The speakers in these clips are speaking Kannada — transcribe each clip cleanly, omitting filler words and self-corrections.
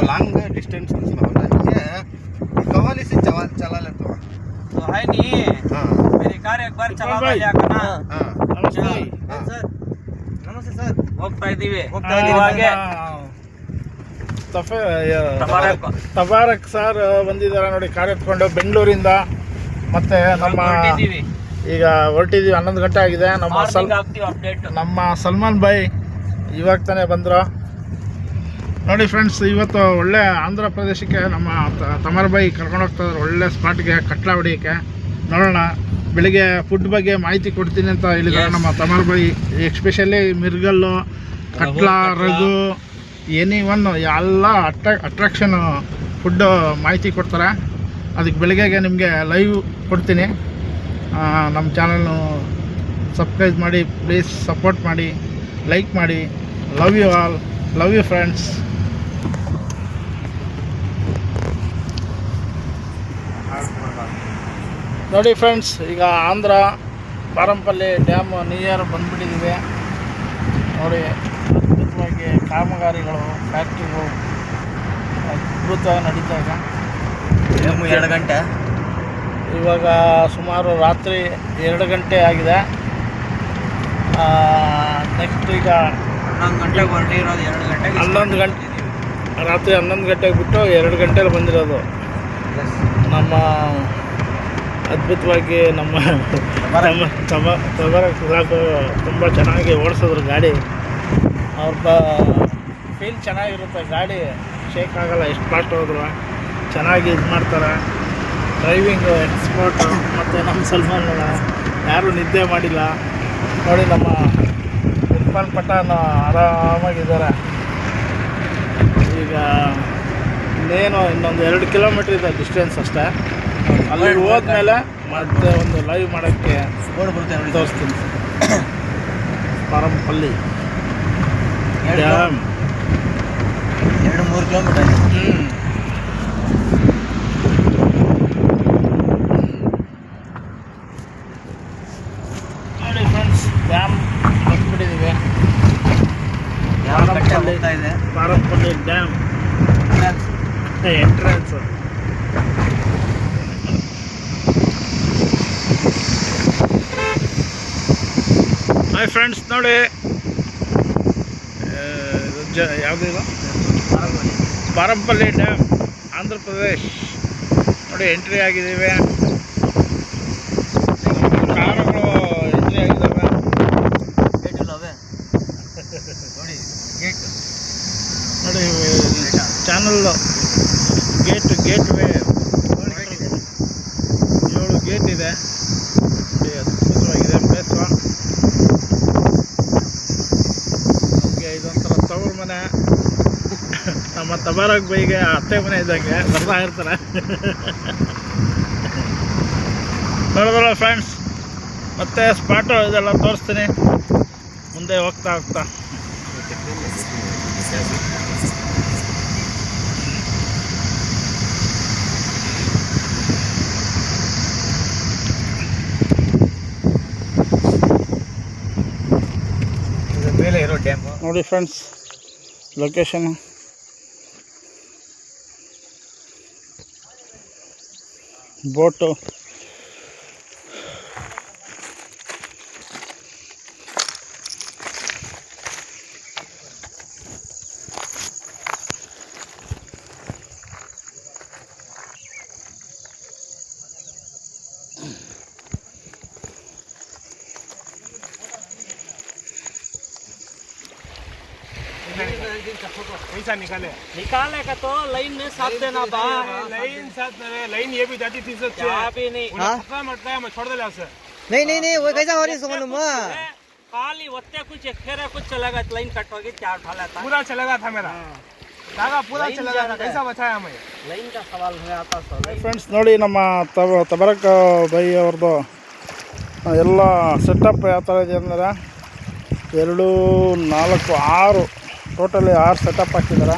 लॉन्ग डिस्टेंस ये कवाली से चला लेता हूँ तो है नहीं। मेरी कार एक बार चला लिया करना। नमस्ते सर ಹೋಗ್ತಾ ಇದೀವಿ ತಬಾರಕ್ ಸರ್ ಬಂದಿದ್ದಾರೆ ನೋಡಿ, ಕಾರ್ ಎತ್ಕೊಂಡು ಬೆಂಗಳೂರಿಂದ. ಮತ್ತೆ ನಮ್ಮ ಈಗ ಹೊರಟಿದ್ದೀವಿ, 11 ಗಂಟೆ ಆಗಿದೆ. ನಮ್ಮ ಸಲ್ಮಾನ್ ಭಾಯ್ ಇವಾಗ ತಾನೇ ಬಂದರು ನೋಡಿ ಫ್ರೆಂಡ್ಸ್. ಇವತ್ತು ಒಳ್ಳೆ ಆಂಧ್ರ ಪ್ರದೇಶಕ್ಕೆ ನಮ್ಮ ತಮರ್ ಭಾಯ್ ಕರ್ಕೊಂಡು ಹೋಗ್ತಾಯಿದ್ರು, ಒಳ್ಳೆ ಸ್ಪಾಟ್ಗೆ ಕಟ್ಲ ಹೊಡಿಯೋಕ್ಕೆ. ನೋಡೋಣ, ಬೆಳಿಗ್ಗೆ ಫುಡ್ ಬಗ್ಗೆ ಮಾಹಿತಿ ಕೊಡ್ತೀನಿ ಅಂತ ಹೇಳಿದ್ದಾರೆ ನಮ್ಮ ತಮರ್ ಭಾಯ್. ಎಸ್ಪೆಷಲಿ ಮಿರ್ಗಲ್ಲು, ಕಟ್ಲ, ರಘು, ಎನಿವನ್ ಎಲ್ಲ ಅಟ್ರಾಕ್ಷನು ಫುಡ್ಡು ಮಾಹಿತಿ ಕೊಡ್ತಾರೆ. ಅದಕ್ಕೆ ಬೆಳಿಗ್ಗೆಗೆ ನಿಮಗೆ ಲೈವ್ ಕೊಡ್ತೀನಿ. ನಮ್ಮ ಚಾನಲ್ನು ಸಬ್ಸ್ಕ್ರೈಬ್ ಮಾಡಿ, ಪ್ಲೀಸ್ ಸಪೋರ್ಟ್ ಮಾಡಿ, ಲೈಕ್ ಮಾಡಿ. Love you all, love you friends. ನೋಡಿ ಫ್ರೆಂಡ್ಸ್, ಈಗ ಆಂಧ್ರ ಪಾರಂಪಲ್ಲಿ ಡ್ಯಾಮ್ ನಿಯರ್ ಬಂದುಬಿಟ್ಟಿದ್ದೀವಿ ನೋಡಿ. ಅದ್ಭುತವಾಗಿ ಕಾಮಗಾರಿಗಳು, ಫ್ಯಾಕ್ಟ್ರಿಗಳು ಅದ್ಭುತವಾಗಿ ನಡೀತಾ ಇದೆ. 2 ಗಂಟೆ ಇವಾಗ ಸುಮಾರು ರಾತ್ರಿ 2 ಗಂಟೆ ಆಗಿದೆ. ನೆಕ್ಸ್ಟ್ ಈಗ 11 ಗಂಟೆಗೆ ಹೊರಟಿರೋದು. 2 ಗಂಟೆಗೆ 11 ಗಂಟೆ ರಾತ್ರಿ 11 ಗಂಟೆಗೆ ಬಿಟ್ಟು 2 ಗಂಟೆಲಿ ಬಂದಿರೋದು. ನಮ್ಮ ಅದ್ಭುತವಾಗಿ ನಮ್ಮ ಸಾಕು ತುಂಬ ಚೆನ್ನಾಗಿ ಓಡಿಸಿದ್ರು ಗಾಡಿ. ಅವ್ರ ಫೀಲ್ ಚೆನ್ನಾಗಿರುತ್ತೆ, ಗಾಡಿ ಶೇಕ್ ಆಗಲ್ಲ, ಎಷ್ಟು ಫಾಸ್ಟ್ ಹೋದ್ರು ಚೆನ್ನಾಗಿ ಇದು ಮಾಡ್ತಾರೆ. Driving expert. ಮತ್ತು ನಮ್ಮ ಸಲ್ಮಾನ್ ಯಾರೂ ನಿದ್ದೆ ಮಾಡಿಲ್ಲ ನೋಡಿ. ನಮ್ಮ ಇರ್ಫಾನ್ ಪಠಾನ್ ಆರಾಮಾಗಿದ್ದಾರೆ. ಈಗ ಇನ್ನೇನು ಇನ್ನೊಂದು 2 ಕಿಲೋಮೀಟ್ರ್ ಇದೆ ಡಿಸ್ಟೆನ್ಸ್ ಅಷ್ಟೇ. ಅಲ್ಲಿ ಹೋದ್ಮೇಲೆ ಮತ್ತೆ ಒಂದು ಲೈವ್ ಮಾಡೋಕ್ಕೆ ತೋರಿಸ್ತೀನಿ. Parampalli dam 2-3 kilometre. ನೋಡಿ ಫ್ರೆಂಡ್ಸ್, ಡ್ಯಾಮ್ ಬಂದ್ಬಿಟ್ಟಿದ್ದೀವಿ. Parampalli dam entrance. Hi friends, ನೋಡಿ ಯಾವುದು ಇದು ಪಾರಂಪಲ್ಲಿ ಡ್ಯಾಮ್, ಆಂಧ್ರ ಪ್ರದೇಶ್ ನೋಡಿ. ಎಂಟ್ರಿ ಆಗಿದ್ದೀವಿ, ಕಾರುಗಳು ಎಂಟ್ರಿ ಆಗಿದ್ದಾವೆ ನೋಡಿ. ಚಾನಲ್ ಗೇಟ್ ವೇ 7 ಗೇಟ್ ಇದೆ ನೋಡಿ. ಅದ್ಭುತವಾಗಿದೆ ಪ್ಲೇಸು. ನಮಗೆ ಇದೊಂಥರ ತವ್ರ ಮನೆ. ನಮ್ಮ ತಬಾರಕ್ ಬೈಗೆ ಅತ್ತೆ ಮನೆ ಇದ್ದಂಗೆ ಬರ್ತಾ ಇರ್ತಾರೆ ನೋಡಿದ್ರಲ್ಲ ಫ್ರೆಂಡ್ಸ್. ಮತ್ತೆ ಸ್ಪಾಟು ಇದೆಲ್ಲ ತೋರಿಸ್ತೀನಿ ಮುಂದೆ ಹೋಗ್ತಾ ಹೋಗ್ತಾ. ಮೇಲೆ ಇರೋ ಡ್ಯಾಮ್ ನೋಡಿ ಫ್ರೆಂಡ್ಸ್, ಲೊಕೇಶನ್ ಬೋಟು. पैसा निकालने का तो लाइन में साथ देना बा। लाइन ये भी जाती थी सर, भी नहीं मरता है, मैं छोड़ दे उसे। नहीं वो कैसा हो रही समझ लो। खाली वत्ते कुछ फेरा कुछ चलेगा, लाइन कट होगी, 4 उठा लेता पूरा चलेगा था मेरा धागा, पूरा चलेगा था। कैसा बचाया हमें? लाइन का सवाल है आता है। ಫ್ರೆಂಡ್ಸ್ ನೋಡಿ, ನಮ್ಮ ತಬಾರಕ್ ಬೈ ಅವ್ರದ್ದು ಎಲ್ಲ ಸೆಟಪ್ ಯಾವ ಥರ ಇದೆ ಅಂದರೆ 2, 4, 6 ಟೋಟಲಿ 6 ಸೆಟಪ್ ಹಾಕಿದ್ದಾರೆ.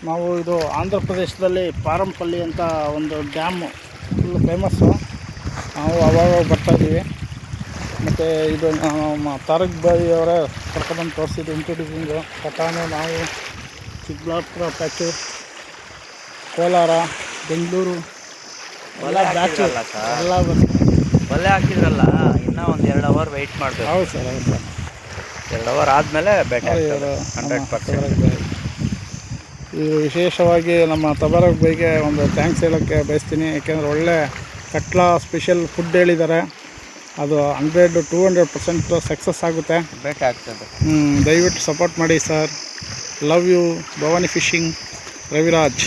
ನಾವು ಇದು ಆಂಧ್ರ ಪ್ರದೇಶದಲ್ಲಿ ಪಾರಂಪಲ್ಲಿ ಅಂತ ಒಂದು ಡ್ಯಾಮು ಫುಲ್ ಫೇಮಸ್ಸು. ನಾವು ಅವಾಗ ಬರ್ತಾಯಿದ್ದೀವಿ. ಮತ್ತು ಮತ್ತು ಇದು ನಮ್ಮ ತಾರಕ್ ಬಾಯಿ ಅವರೇ ಕರ್ಕೊಂಡ್ಬಂದು ತೋರಿಸಿದ್ದು ಇಂಟ್ರೊಡ್ಯೂಸಿಂಗು ಪಟಾನು ನಾವು ಚಿಕ್ಕಬಳ್ಳಾಪುರ ಪ್ಯಾಚು ಕೋಲಾರ ಬೆಂಗಳೂರು ಎಲ್ಲ ಬ್ಯಾಚು ಎಲ್ಲ ಬಂದು ಒಲೆ ಹಾಕಿದ್ರಲ್ಲ ಇನ್ನೂ ಒಂದು 2 ಅವರ್ ವೆಯ್ಟ್ ಮಾಡಬೇಕು. ಹೌದು ಸರ್ 2 ಅವರ್ ಆದಮೇಲೆ ಬೆಟರ್ ಇವರು 100%. ಇದು ವಿಶೇಷವಾಗಿ ನಮ್ಮ ತಬಾರಕ್ ಬೈಗೆ ಒಂದು ಥ್ಯಾಂಕ್ಸ್ ಹೇಳೋಕ್ಕೆ ಬಯಸ್ತೀನಿ. ಯಾಕೆಂದರೆ ಒಳ್ಳೆ ಕಟ್ಲಾ ಸ್ಪೆಷಲ್ ಫುಡ್ ಹೇಳಿದ್ದಾರೆ. ಅದು 100-200% ಸಕ್ಸಸ್ ಆಗುತ್ತೆ. ಬೆಟ್ ಆಗ್ತದೆ. ದಯವಿಟ್ಟು ಸಪೋರ್ಟ್ ಮಾಡಿ sir. Love you. Bhavani fishing, Raviraj.